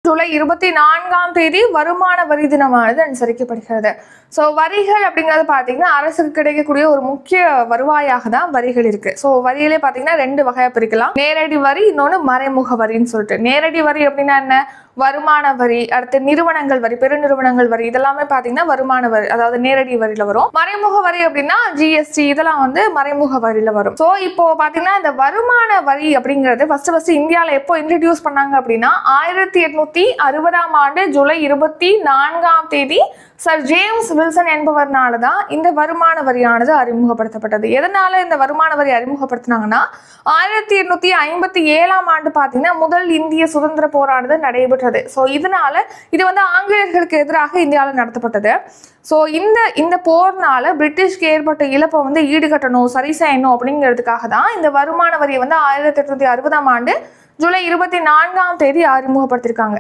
ஜூலை 24ஆம் தேதி வருமான வரி தினமானது அனுசரிக்கப்படுகிறது. ஸோ வரிகள் அப்படிங்கிறது பார்த்தீங்கன்னா அரசுக்கு கிடைக்கக்கூடிய ஒரு முக்கிய வருவாயாக தான் வரிகள் இருக்கு. ஸோ வரியிலே பார்த்தீங்கன்னா 2 வகையாக பிரிக்கலாம். நேரடி வரி, இன்னொன்று மறைமுக வரின்னு சொல்லிட்டு. நேரடி வரி அப்படின்னா என்ன? வருமான வரி, அடுத்து நிறுவனங்கள் வரி, பெருநிறுவனங்கள் வரி, இதெல்லாமே பார்த்தீங்கன்னா வருமான வரி, அதாவது நேரடி வரியில வரும். மறைமுக வரி அப்படின்னா ஜிஎஸ்டி, இதெல்லாம் வந்து மறைமுக வரியில வரும். ஸோ இப்போ பார்த்தீங்கன்னா இந்த வருமான வரி அப்படிங்கிறது ஃபர்ஸ்ட் இந்தியாவில் எப்போ இன்ட்ரடியூஸ் பண்ணாங்க அப்படின்னா 1860ஆம் ஆண்டு ஜூலை 24ஆம் தேதி சர் ஜேம்ஸ் வில்சன் என்பவர்னால தான் இந்த வருமான வரியானது அறிமுகப்படுத்தப்பட்டது. எதனால இந்த வருமான வரி அறிமுகப்படுத்தினாங்கன்னா 1857ஆம் ஆண்டு பார்த்தீங்கன்னா முதல் இந்திய சுதந்திர போரானது நடைபெற்றது. ஸோ இதனால இது வந்து ஆங்கிலேயர்களுக்கு எதிராக இந்தியாவில் நடத்தப்பட்டது. ஸோ இந்த போர்னால பிரிட்டிஷ்க்கு ஏற்பட்ட இழப்பை வந்து ஈடுகட்டணும், சரி செய்யணும் அப்படிங்கிறதுக்காக தான் இந்த வருமான வரியை வந்து 1860ஆம் ஆண்டு ஜூலை 24ஆம் தேதி அறிமுகப்படுத்திருக்காங்க.